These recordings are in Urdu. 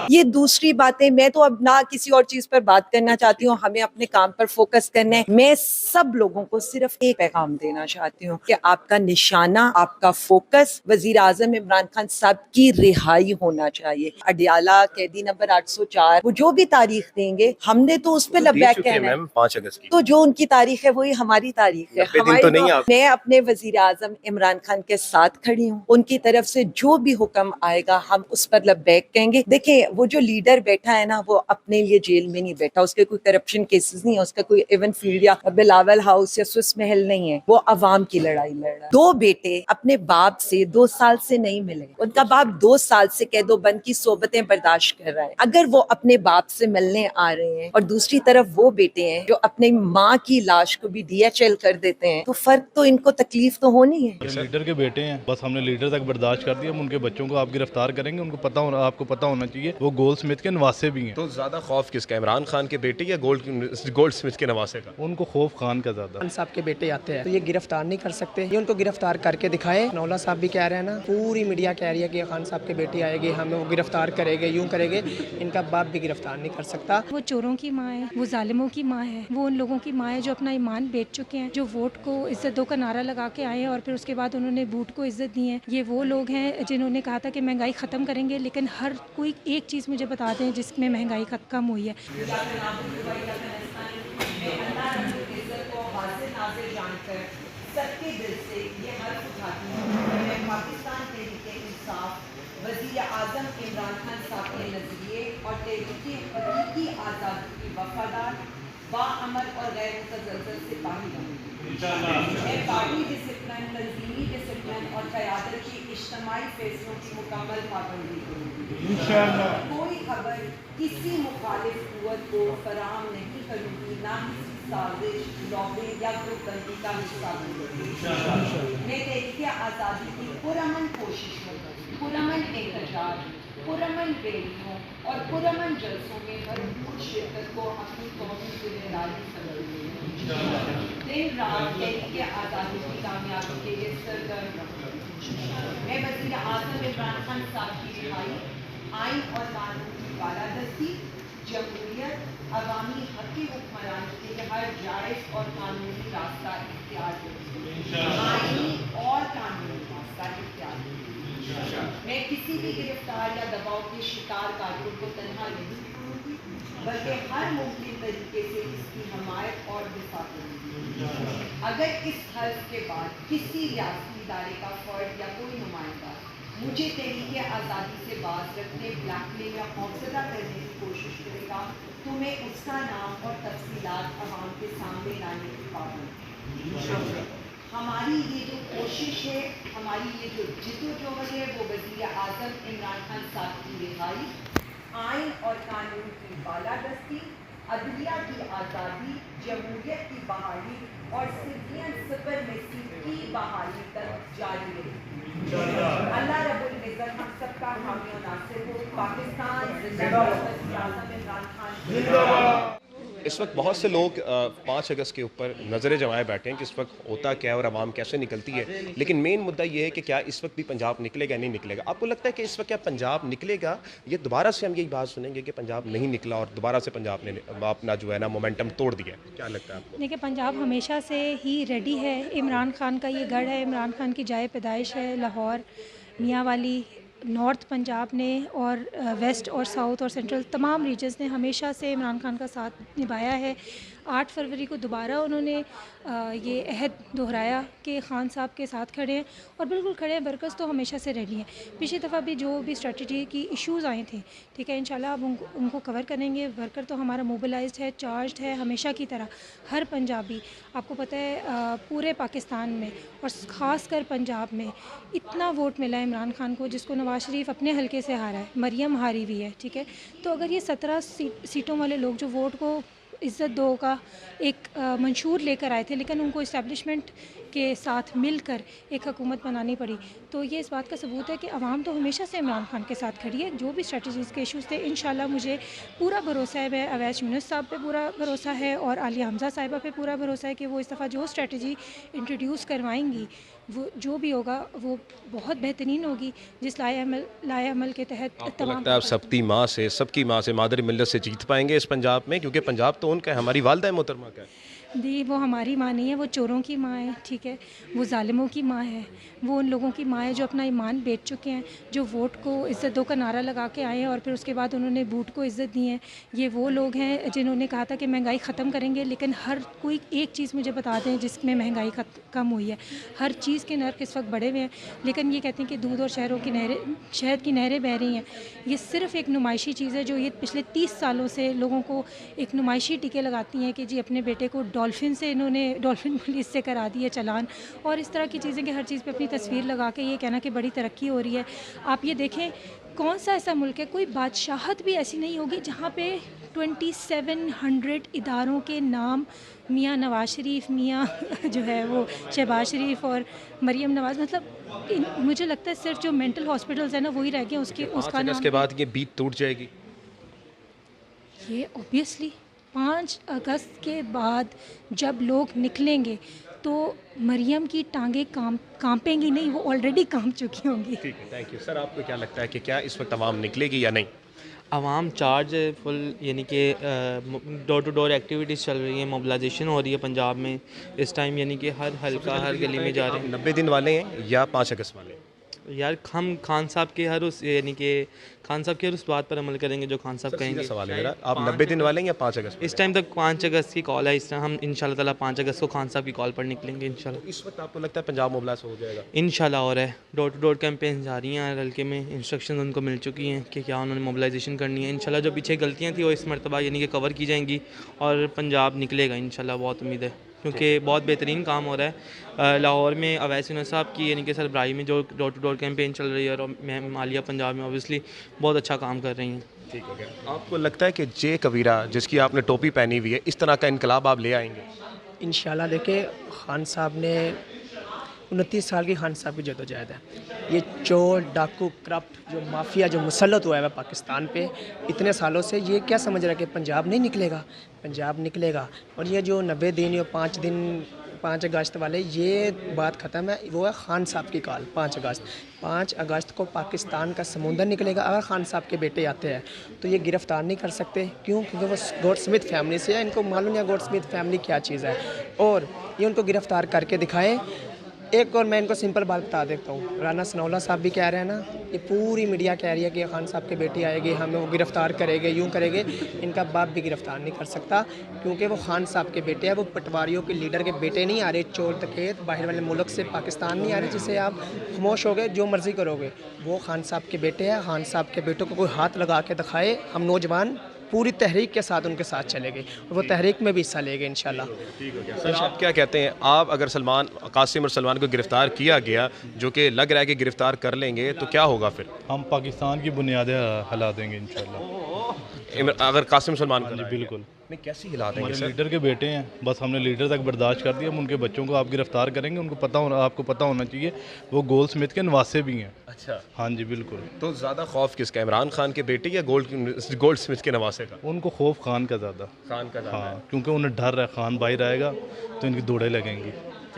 یہ دوسری باتیں میں تو اب نہ کسی اور چیز پر بات کرنا چاہتی ہوں، ہمیں اپنے کام پر فوکس کرنا ہے. میں سب لوگوں کو صرف ایک پیغام دینا چاہتی ہوں کہ آپ کا نشانہ، آپ کا فوکس وزیر اعظم عمران خان صاحب کی رہائی ہونا چاہیے. اڈیالہ قیدی نمبر 804 وہ جو بھی تاریخ دیں گے ہم نے تو اس پہ لبیک کہنا ہے. 5 اگست کی تو جو ان کی تاریخ ہے وہی ہماری تاریخ ہے. 90 دن تو نہیں آپ. میں اپنے وزیر اعظم عمران خان کے ساتھ کھڑی ہوں، ان کی طرف سے جو بھی حکم آئے گا ہم اس پر لبیک کہیں گے. دیکھیں وہ جو لیڈر بیٹھا ہے نا وہ اپنے لیے جیل میں نہیں بیٹھا، اس کے کوئی کرپشن کیسز نہیں ہے، اس کا کوئی ایون فیلڈ یا بلاول ہاؤس یا سوئس محل نہیں ہے، وہ عوام کی لڑائی لڑ رہا ہے. 2 بیٹے اپنے باپ سے 2 سال سے نہیں ملے، ان کا باپ 2 سال سے قید و بند کی صحبتیں برداشت کر رہا ہے. اگر وہ اپنے باپ سے ملنے آ رہے ہیں اور دوسری طرف وہ بیٹے ہیں جو اپنی ماں کی لاش کو بھی DHL کر دیتے ہیں، تو فرق تو ان کو تکلیف تو ہونی ہے. لیڈر کے بیٹے ہیں، بس ہم نے لیڈر تک برداشت کر دیا، ہم ان کے بچوں کو آپ گرفتار کریں گے. ان کو پتہ ہونا، آپ کو پتہ ہونا چاہیے وہ گولڈ اسمتھ کے نواسے بھی ہیں. تو زیادہ خوف کس کا، عمران خان کے بیٹے یا گولڈ اسمتھ کے نواسے کا؟ ان کو خوف خان کا زیادہ. خان صاحب کے بیٹے آتے ہیں تو یہ گرفتار نہیں کر سکتے، یہ ان کو گرفتار کر کے دکھائے. نولا صاحب بھی کہہ رہے ہیں نا، پوری میڈیا کہہ رہی ہے کہ خان صاحب کے بیٹی آئے گی، ہمیں وہ گرفتار کرے گے، یوں کرے گے. ان کا باپ بھی گرفتار نہیں کر سکتا. وہ چوروں کی ماں ہے، وہ ظالموں کی ماں ہے، وہ ان لوگوں کی ماں ہے جو اپنا ایمان بیچ چکے ہیں، جو ووٹ کو عزت دو کا نعرہ لگا کے آئے ہیں اور پھر اس کے بعد انہوں نے ووٹ کو عزت دی ہے. یہ وہ لوگ ہیں جنہوں نے کہا تھا کہ مہنگائی ختم کریں گے، لیکن ہر کوئی ایک چیز مجھے بتا دیں جس میں مہنگائی کم ہوئی ہے. سب کے دل سے یہ حلف اٹھاتی ہوں کہ میں پاکستان تحریک انصاف وزیر اعظم عمران خان صاحب کے نظریے اور تحریک حقیقی آزادی کی وفادار، باعمل اور غیر متزلزل سپاہی ہوں. میں پارٹی ڈسپلن، تنظیمی ڈسپلن اور قیادت کی اجتماعی فیصلوں کی مکمل پابندی کروں گی. کوئی خبر کسی مخالف قوت کو فراہم نہیں کروں گی، نہ کسی سازش، لابنگ یا گروپ بندی کا حصہ بنوں گی. میں تحریک آزادی کی پرامن کوششوں، پرامن احتجاج، پرامن ریلیوں اور پرامن جلسوں میں بھرپور شرکت کو اپنی قومی ذمہ داری سمجھتی ہوں. دن رات تحریک آزادی کی کامیابی کے لیے سرگرم رہوں. میں وزیر اعظم عمران خان صاحب کی رہائی، آئین اور قانون کی بالادستی، جمہوریت، عوامی حق کی حکمرانی کے لیے ہر جائز اور قانونی راستہ اختیار کروں گی. آئینی اور قانونی راستہ اختیار کروں گی. میں کسی بھی گرفتار یا دباؤ کے شکار کارکن کو تنہا نہیں چھوڑوں گی، بلکہ ہر ممکن طریقے سے اس کی حمایت اور دفاع کروں گی. اگر اس حلف کے بعد کسی ریاستی ادارے کا فرد یا کوئی نمائندہ مجھے تحریک آزادی سے باز رکھنے، بلیک میل یا خوفزدہ کرنے کی کوشش کرے گا تو میں اس کا نام اور تفصیلات عوام کے سامنے لانے کی پابند ہوں. ہماری یہ جو کوشش ہے، ہماری یہ جو جدوجہد ہے، وہ وزیر اعظم عمران خان صاحب کی رہائی، آئین اور قانون کی بالادستی، عدلیہ کی آزادی، جمہوریت کی بحالی اور سویلین سپرمیسی کی بحالی تک جاری رہے. اللہ رب العزت ہم سب کا حامی و ناصر ہو. پاکستان زندہ باد. وزیر اعظم عمران خان. اس وقت بہت سے لوگ 5 اگست کے اوپر نظریں جمائے بیٹھے ہیں کہ اس وقت ہوتا کیا ہے اور عوام کیسے نکلتی ہے، لیکن مین مدعا یہ ہے کہ کیا اس وقت بھی پنجاب نکلے گا نہیں نکلے گا. آپ کو لگتا ہے کہ اس وقت کیا پنجاب نکلے گا، یہ دوبارہ سے ہم یہی بات سنیں گے کہ پنجاب نہیں نکلا اور دوبارہ سے پنجاب نے اپنا جو ہے نا مومنٹم توڑ دیا؟ کیا لگتا ہے آپ کو؟ دیکھیں پنجاب ہمیشہ سے ہی ریڈی ہے. عمران خان کا یہ گڑھ ہے، عمران خان کی جائے پیدائش ہے لاہور، میاں والی. نارتھ پنجاب نے اور ویسٹ اور ساؤتھ اور سینٹرل تمام ریجنز نے ہمیشہ سے عمران خان کا ساتھ نبھایا ہے. 8 فروری کو دوبارہ انہوں نے یہ عہد دہرایا کہ خان صاحب کے ساتھ کھڑے ہیں اور بالکل کھڑے ہیں. ورکرز تو ہمیشہ سے ریڈی ہیں. پچھلی دفعہ بھی جو بھی اسٹریٹجی کی ایشوز آئے تھے، ٹھیک ہے، انشاءاللہ اب ان کو کور کریں گے. ورکر تو ہمارا موبلائزڈ ہے، چارجڈ ہے ہمیشہ کی طرح. ہر پنجابی، آپ کو پتہ ہے پورے پاکستان میں اور خاص کر پنجاب میں اتنا ووٹ ملا ہے عمران خان کو، جس کو نواز شریف اپنے حلقے سے ہارا ہے، مریم ہاری ہوئی ہے، ٹھیک ہے. تو اگر یہ 17 سیٹوں والے لوگ جو ووٹ کو عزت دو کا ایک منشور لے کر آئے تھے، لیکن ان کو اسٹیبلشمنٹ کے ساتھ مل کر ایک حکومت بنانی پڑی. تو یہ اس بات کا ثبوت ہے کہ عوام تو ہمیشہ سے عمران خان کے ساتھ کھڑی ہے. جو بھی اسٹریٹجیز کے ایشوز تھے انشاءاللہ مجھے پورا بھروسہ ہے, میں اویس یونس صاحب پہ پورا بھروسہ ہے اور عالیہ حمزہ صاحبہ پہ پورا بھروسہ ہے کہ وہ اس دفعہ جو اسٹریٹجی انٹروڈیوس کروائیں گی وہ جو بھی ہوگا وہ بہت بہترین ہوگی, جس لائحہ عمل کے تحت آپ کو لگتا ہے آپ سب کی ماں سے مادر ملت سے جیت پائیں گے اس پنجاب میں؟ کیونکہ پنجاب تو ان کا ہے, ہماری والدہ محترمہ کا ہے. دی وہ ہماری ماں نہیں ہے, وہ چوروں کی ماں ہے, ٹھیک ہے, وہ ظالموں کی ماں ہے, وہ ان لوگوں کی ماں ہے جو اپنا ایمان بیچ چکے ہیں, جو ووٹ کو عزت دو کا نعرہ لگا کے آئے ہیں اور پھر اس کے بعد انہوں نے بوٹ کو عزت دی ہے. یہ وہ لوگ ہیں جنہوں نے کہا تھا کہ مہنگائی ختم کریں گے, لیکن ہر کوئی ایک چیز مجھے بتا دیں جس میں مہنگائی کم ہوئی ہے. ہر چیز کے نرخ اس وقت بڑھے ہوئے ہیں, لیکن یہ کہتے ہیں کہ دودھ اور شہد کی نہریں بہہ رہی ہیں. یہ صرف ایک نمائشی چیز ہے جو یہ پچھلے 30 سالوں سے لوگوں کو ایک نمائشی ٹیکے لگاتی ہیں کہ جی اپنے بیٹے کو ڈولفن سے انہوں نے ڈولفن پولیس سے کرا دی ہے چلان, اور اس طرح کی چیزیں کہ ہر چیز پہ اپنی تصویر لگا کے یہ کہنا کہ بڑی ترقی ہو رہی ہے. آپ یہ دیکھیں کون سا ایسا ملک ہے, کوئی بادشاہت بھی ایسی نہیں ہوگی جہاں پہ 2700 اداروں کے نام میاں نواز شریف, میاں جو ہے وہ شہباز شریف اور مریم نواز, مطلب مجھے لگتا ہے صرف جو مینٹل ہاسپٹلز ہیں نا وہی رہ گئے اس کا نام. اس کے بعد یہ بیت ٹوٹ جائے گی. یہ اوبیسلی 5 اگست کے بعد جب لوگ نکلیں گے تو مریم کی ٹانگیں کانپیں گی نہیں, وہ آلریڈی کانپ چکی ہوں گی. ٹھیک ہے, تھینک یو سر. آپ کو کیا لگتا ہے کہ کیا اس وقت عوام نکلے گی یا نہیں؟ عوام چارج ہے فل, یعنی کہ ڈور ٹو ڈور ایکٹیویٹیز چل رہی ہیں, موبلائزیشن ہو رہی ہے پنجاب میں اس ٹائم, یعنی کہ ہر حلقہ ہر گلی میں جا رہے ہیں. 90 دن والے ہیں یا 5 اگست والے ہیں؟ یار ہم خان صاحب کے ہر اس, یعنی کہ خان صاحب کے ہر اس بات پر عمل کریں گے جو خان صاحب کہیں گے. سوال ہے میرا, آپ 90 دن والے ہیں یا 5 اگست؟ اس ٹائم تک 5 اگست کی کال ہے, اس طرح ہم انشاءاللہ تعالیٰ 5 اگست کو خان صاحب کی کال پر نکلیں گے انشاءاللہ. اس وقت آپ کو لگتا ہے پنجاب موبلائز ہو جائے گا؟ انشاءاللہ ہو رہا ہے, ڈور ٹو ڈور کیمپین جاری ہیں ہر حلقے میں, انسٹرکشن ان کو مل چکی ہیں کہ کیا انہوں نے موبلائزیشن کرنی ہے. انشاءاللہ جو پیچھے غلطیاں تھیں وہ اس مرتبہ یعنی کہ کور کی جائیں گی اور پنجاب نکلے گا انشاءاللہ, بہت امید ہے کیونکہ بہت بہترین کام ہو رہا ہے. لاہور میں اویس یونس صاحب کی یعنی کہ سربراہی میں جو ڈور ٹو ڈور کیمپین چل رہی ہے, اور میم عالیہ پنجاب میں اوبیسلی بہت اچھا کام کر رہی ہیں. ٹھیک ہو گیا. آپ کو لگتا ہے کہ جے کبیرہ جس کی آپ نے ٹوپی پہنی ہوئی ہے, اس طرح کا انقلاب آپ لے آئیں گے؟ انشاءاللہ. دیکھیں خان صاحب نے 29 سال کی خان صاحب کی جدوجہد ہے. یہ چور, ڈاکو, کرپٹ جو مافیا جو مسلط ہوا ہے پاکستان پہ اتنے سالوں سے, یہ کیا سمجھ رہا ہے کہ پنجاب نہیں نکلے گا؟ پنجاب نکلے گا. اور یہ جو 90 دن یا 5 دن 5 اگست والے, یہ بات ختم ہے. وہ ہے خان صاحب کی کال. 5 اگست کو پاکستان کا سمندر نکلے گا. اگر خان صاحب کے بیٹے آتے ہیں تو یہ گرفتار نہیں کر سکتے. کیوں؟ کیونکہ وہ گوڈ سمتھ فیملی سے ہے, ان کو معلوم ہے گوڈ سمتھ فیملی کیا چیز ہے, اور یہ ان کو گرفتار کر کے دکھائیں. ایک اور میں ان کو سمپل بات بتا دیتا ہوں, رانا ثناءاللہ صاحب بھی کہہ رہے ہیں نا, یہ پوری میڈیا کہہ رہی ہے کہ خان صاحب کے بیٹی آئے گی, ہمیں وہ گرفتار کرے گے, یوں کرے گے. ان کا باپ بھی گرفتار نہیں کر سکتا کیونکہ وہ خان صاحب کے بیٹے ہیں. وہ پٹواریوں کے لیڈر کے بیٹے نہیں آ رہے, چور ڈکیت باہر والے ملک سے پاکستان نہیں آ رہے جسے آپ خاموش ہو گئے جو مرضی کرو گے. وہ خان صاحب کے بیٹے ہیں. خان صاحب کے بیٹوں کو کوئی ہاتھ لگا کے دکھائے, ہم نوجوان پوری تحریک کے ساتھ ان کے ساتھ چلے گئے, اور وہ تحریک میں بھی حصہ لے گئے انشاءاللہ. سر آپ کیا کہتے ہیں, آپ اگر قاسم اور سلمان کو گرفتار کیا گیا, جو کہ لگ رہا ہے کہ گرفتار کر لیں گے, تو کیا ہوگا پھر؟ ہم پاکستان کی بنیادیں ہلا دیں گے انشاءاللہ. اگر قاسم سلمان کو جی بالکل. نہیں, کیسی ہلا دیں گے ہمارے سر؟ لیڈر کے بیٹے ہیں, بس ہم نے لیڈر تک برداشت کر دیا. ہم ان کے بچوں کو آپ گرفتار کریں گے, ان کو آپ کو پتہ ہونا چاہیے وہ گولڈ سمتھ کے نواسے بھی ہیں. اچھا, ہاں جی بالکل. تو زیادہ خوف کس کا, عمران خان کے بیٹے یا گولڈ سمتھ کے نواسے کا؟ ان کو خوف خان کا زیادہ. خان کا زیادہ. ہاں, کیونکہ انہیں ڈر ہے خان باہر آئے گا تو ان کی دوڑیں لگیں گی.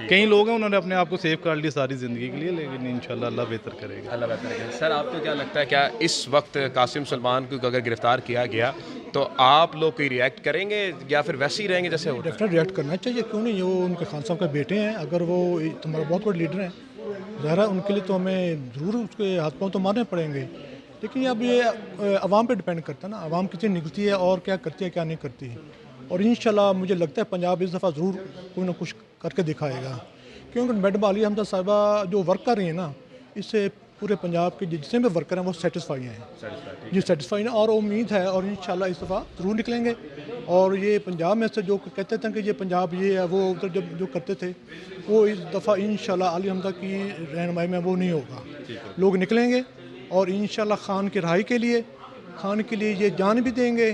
کئی لوگ ہیں انہوں نے اپنے آپ کو سیف کر لیا ساری زندگی کے لیے, لیکن انشاءاللہ اللہ بہتر کرے گا. اللہ بہتر کرے گا. سر آپ کو کیا لگتا ہے, کیا اس وقت قاسم سلمان کو اگر گرفتار کیا گیا تو آپ لوگ کوئی ریئیکٹ کریں گے یا پھر ویسے ہی رہیں گے جیسے ہوتا ہے؟ ڈیفینیٹ ریئیکٹ کرنا چاہیے, کیوں نہیں. وہ ان کے خان صاحب کے بیٹے ہیں, اگر وہ تمہارا بہت بڑے لیڈر ہیں, ظاہر ہے ان کے لیے تو ہمیں ضرور اس کے ہاتھ پاؤں تو مارنے پڑیں گے. لیکن اب یہ عوام پہ ڈپینڈ کرتا ہے نا, عوام کتنی نکلتی ہے اور کیا کرتی ہے کیا نہیں کرتی ہے. اور انشاءاللہ مجھے لگتا ہے پنجاب اس دفعہ ضرور کوئی نہ کچھ کر کے دکھائے گا, کیونکہ میڈم عالیہ حمزہ صاحبہ جو ورک کر رہی ہیں نا, اس سے پورے پنجاب کے جتنے بھی ورکر ہیں وہ سیٹسفائی ہیں. جی سیٹسفائی ہیں, اور امید ہے, اور انشاءاللہ اس دفعہ ضرور نکلیں گے. اور یہ پنجاب میں سے جو کہتے تھے کہ یہ پنجاب یہ ہے وہ ادھر جب جو کرتے تھے, وہ اس دفعہ انشاءاللہ عالیہ حمزہ کی رہنمائی میں وہ نہیں ہوگا. لوگ نکلیں گے اور انشاءاللہ خان کی رہائی کے لیے یہ جان بھی دیں گے,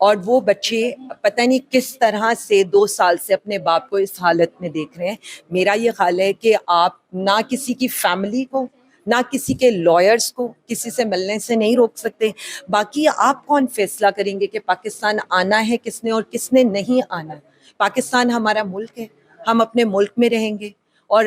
اور وہ بچے پتہ نہیں کس طرح سے 2 سال سے اپنے باپ کو اس حالت میں دیکھ رہے ہیں. میرا یہ خیال ہے کہ آپ نہ کسی کی فیملی کو نہ کسی کے لائرز کو کسی سے ملنے سے نہیں روک سکتے. باقی آپ کون فیصلہ کریں گے کہ پاکستان آنا ہے کس نے اور کس نے نہیں آنا ہے؟ پاکستان ہمارا ملک ہے, ہم اپنے ملک میں رہیں گے, اور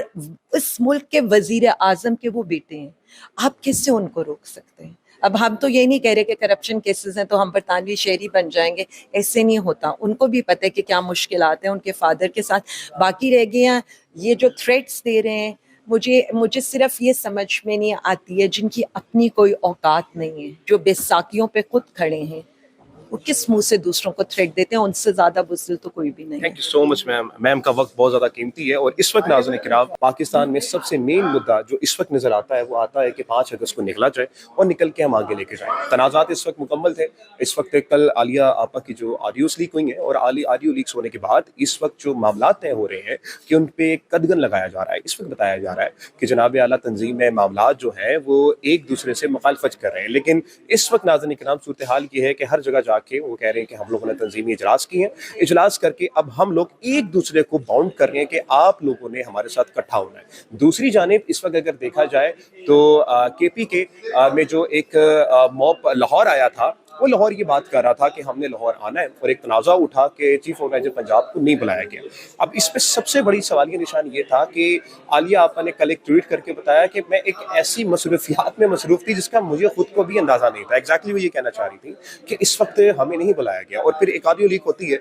اس ملک کے وزیر اعظم کے وہ بیٹے ہیں, آپ کس سے ان کو روک سکتے ہیں؟ اب ہم تو یہ نہیں کہہ رہے کہ کرپشن کیسز ہیں تو ہم برطانوی شہری بن جائیں گے, ایسے نہیں ہوتا. ان کو بھی پتہ ہے کہ کیا مشکلات ہیں ان کے فادر کے ساتھ. باقی رہ گئے ہیں یہ جو تھریٹس دے رہے ہیں, مجھے صرف یہ سمجھ میں نہیں آتی ہے, جن کی اپنی کوئی اوقات نہیں ہے, جو بیساکھیوں پہ خود کھڑے ہیں, وہ کس منہ سے دوسروں کو تھریٹ دیتے ہیں؟ ان سے زیادہ بزدل تو کوئی بھی نہیں. تھینک یو سو مچ میم. میم کا وقت بہت زیادہ قیمتی ہے, اور اس وقت ناظرین کرام پاکستان میں سب سے مین مدعا جو اس وقت نظر آتا ہے وہ آتا ہے کہ 5 اگست کو نکلا جائے اور نکل کے ہم آگے لے کے جائیں. تنازعات اس وقت مکمل تھے. اس وقت کل عالیہ آپا کی جو آڈیوز لیک ہوئی ہیں, اور آڈیو لیکس ہونے کے بعد اس وقت جو معاملات طے ہو رہے ہیں کہ ان پہ قدغن لگایا جا رہا ہے. اس وقت بتایا جا رہا ہے کہ جناب اعلیٰ تنظیم میں معاملات جو ہیں وہ ایک دوسرے سے مخالفت کر رہے ہیں. لیکن اس وقت ناظرین کرام صورتحال یہ ہے کہ ہر جگہ جا کے وہ کہہ رہے ہیں کہ ہم لوگوں نے تنظیمی اجلاس کی ہیں, اجلاس کر کے اب ہم لوگ ایک دوسرے کو باؤنڈ کر رہے ہیں کہ آپ لوگوں نے ہمارے ساتھ اکٹھا ہونا ہے. دوسری جانب اس وقت اگر دیکھا جائے تو کے پی کے میں جو ایک موب لاہور آیا تھا, وہ لاہور یہ بات کر رہا تھا کہ ہم نے لاہور آنا ہے, اور ایک تنازع اٹھا کہ چیف آرگنائزر پنجاب کو نہیں بلایا گیا. اب اس پہ سب سے بڑی سوالیہ نشان یہ تھا کہ عالیہ آپا نے کل ایک ٹویٹ کر کے بتایا کہ میں ایک ایسی مصروفیات میں مصروف تھی جس کا مجھے خود کو بھی اندازہ نہیں تھا. ایگزیکٹلی وہ یہ کہنا چاہ رہی تھی کہ اس وقت ہمیں نہیں بلایا گیا. اور پھر ایک آڈیو لیک ہوتی ہے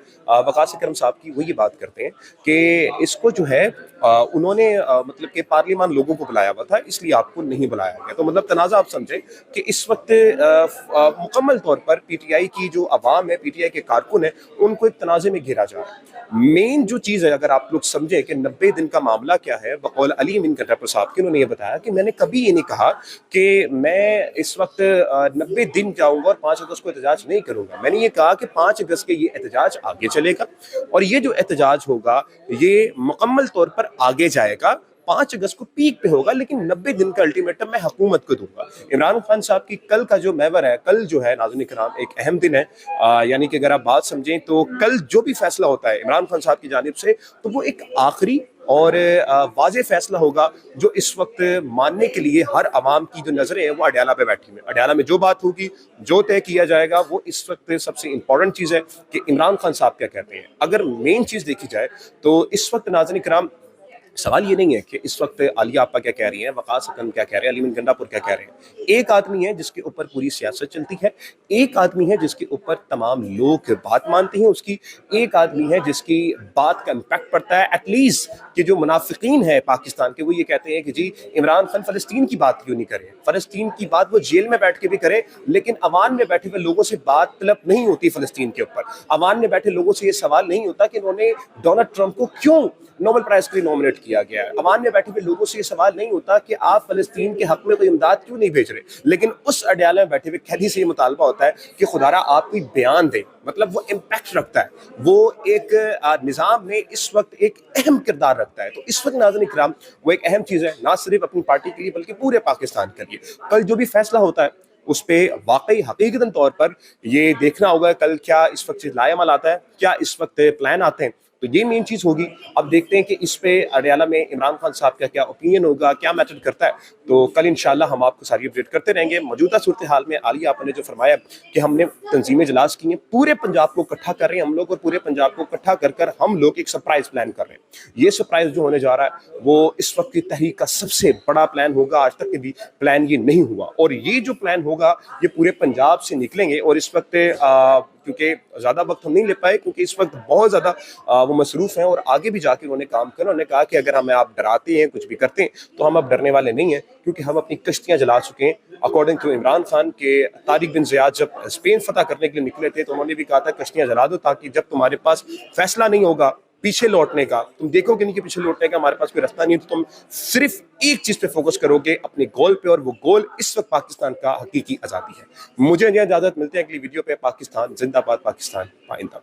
وقاص اکرم صاحب کی, وہ یہ بات کرتے ہیں کہ اس کو جو ہے انہوں نے مطلب کہ پارلیمان لوگوں کو بلایا ہوا تھا, اس لیے آپ کو نہیں بلایا گیا. تو مطلب تنازع آپ سمجھیں کہ اس وقت مکمل طور پر پی ٹی آئی کی جو عوام ہے, پی ٹی آئی کے کارکن ہیں, ان کو ایک تنازع میں گھیرا جا رہا ہے. مین جو چیز ہے اگر آپ لوگ سمجھیں کہ 90 دن کا معاملہ کیا ہے, بقول علی امین کنڈکٹر صاحب کے, انہوں نے یہ بتایا کہ میں نے کبھی یہ نہیں کہا کہ میں اس وقت 90 دن جاؤں گا اور 5 اگست کو احتجاج نہیں کروں گا. میں نے یہ کہا کہ 5 اگست کے یہ احتجاج آگے چلے گا, اور یہ جو احتجاج ہوگا یہ مکمل طور پر آگے جائے گا. 5 اگست کو پیک پہ ہوگا, لیکن 90 دن کا الٹیمیٹم میں حکومت کو دوں گا. عمران خان صاحب کی کل کا جو محور ہے, کل جو ہے ناظرین کرام ایک اہم دن ہے, یعنی کہ اگر آپ بات سمجھیں تو کل جو بھی فیصلہ ہوتا ہے عمران خان صاحب کی جانب سے, تو وہ ایک آخری اور واضح فیصلہ ہوگا جو اس وقت ماننے کے لیے ہر عوام کی جو نظریں ہیں وہ اڈیالہ پہ بیٹھی ہیں. اڈیالہ میں جو بات ہوگی, جو طے کیا جائے گا, وہ اس وقت سب سے امپورٹنٹ چیز ہے کہ عمران خان صاحب کیا کہتے ہیں. اگر مین چیز دیکھی جائے تو اس وقت ناظرین کرام سوال یہ نہیں ہے کہ اس وقت عالیہ آپا کیا کہہ رہی ہیں, وقاص اکرم کیا کہہ رہے ہیں, علی امین گنڈا پور کیا کہہ رہے ہیں. ایک آدمی ہے جس کے اوپر پوری سیاست چلتی ہے, ایک آدمی ہے جس کے اوپر تمام لوگ بات مانتے ہیں اس کی, ایک آدمی ہے جس کی بات کا امپیکٹ پڑتا ہے. ایٹ لیسٹ کہ جو منافقین ہیں پاکستان کے, وہ یہ کہتے ہیں کہ جی عمران خان فلسطین کی بات کیوں نہیں کرے, فلسطین کی بات وہ جیل میں بیٹھ کے بھی کرے, لیکن عوام میں بیٹھے ہوئے لوگوں سے بات طلب نہیں ہوتی فلسطین کے اوپر. عوام میں بیٹھے لوگوں سے یہ سوال نہیں ہوتا کہ انہوں نے ڈونلڈ ٹرمپ کو کیوں نوبل پرائز کے لیے نامنیٹ کیا گیا ہے. عوام میں بیٹھے ہوئے لوگوں سے یہ سوال نہیں ہوتا کہ آپ فلسطین کے حق میں کوئی امداد کیوں نہیں بھیج رہے, لیکن اس اڈیالہ میں بیٹھے ہوئے قیدی سے یہ مطالبہ ہوتا ہے کہ خدارا آپ کوئی بیان دیں. مطلب وہ امپیکٹ رکھتا ہے, وہ ایک نظام میں اس وقت ایک اہم کردار رکھتا ہے. تو اس وقت ناظرین کرام وہ ایک اہم چیز ہے, نہ صرف اپنی پارٹی کے لیے بلکہ پورے پاکستان کے لیے. کل جو بھی فیصلہ ہوتا ہے اس پہ واقعی حقیقتاً طور پر یہ دیکھنا ہوگا کل کیا اس وقت لائے عمل آتا ہے, کیا اس وقت پلان آتے ہیں. تو یہ مین چیز ہوگی. اب دیکھتے ہیں کہ اس پہ اڈیالہ میں عمران خان صاحب کا کیا اوپینین ہوگا, کیا میٹر کرتا ہے. تو کل انشاءاللہ ہم آپ کو ساری اپڈیٹ کرتے رہیں گے. موجودہ صورتحال میں عالیہ آپا نے جو فرمایا کہ ہم نے تنظیم اجلاس کی ہیں, پورے پنجاب کو اکٹھا کر رہے ہیں ہم لوگ, اور پورے پنجاب کو اکٹھا کر کر ہم لوگ ایک سرپرائز پلان کر رہے ہیں. یہ سرپرائز جو ہونے جا رہا ہے وہ اس وقت کی تحریک کا سب سے بڑا پلان ہوگا. آج تک بھی پلان یہ نہیں ہوا, اور یہ جو پلان ہوگا یہ پورے پنجاب سے نکلیں گے. اور اس وقت کیونکہ زیادہ وقت ہم نہیں لے پائے, کیونکہ اس وقت بہت زیادہ وہ مصروف ہیں, اور آگے بھی جا کے انہوں نے کام کرنا. انہوں نے کہا کہ اگر ہمیں آپ ڈراتے ہیں, کچھ بھی کرتے ہیں, تو ہم اب ڈرنے والے نہیں ہیں, کیونکہ ہم اپنی کشتیاں جلا چکے ہیں. اکارڈنگ ٹو عمران خان کے طارق بن زیاد جب اسپین فتح کرنے کے لیے نکلے تھے تو انہوں نے بھی کہا تھا کشتیاں جلا دو, تاکہ جب تمہارے پاس فیصلہ نہیں ہوگا پیچھے لوٹنے کا, تم دیکھو گے نہیں کہ پیچھے لوٹنے کا ہمارے پاس کوئی راستہ نہیں ہے, تو تم صرف ایک چیز پہ فوکس کرو گے, اپنے گول پہ, اور وہ گول اس وقت پاکستان کا حقیقی آزادی ہے. مجھے اجازت ملتے ہیں اگلی ویڈیو پہ. پاکستان زندہ باد, پاکستان پائندہ باد.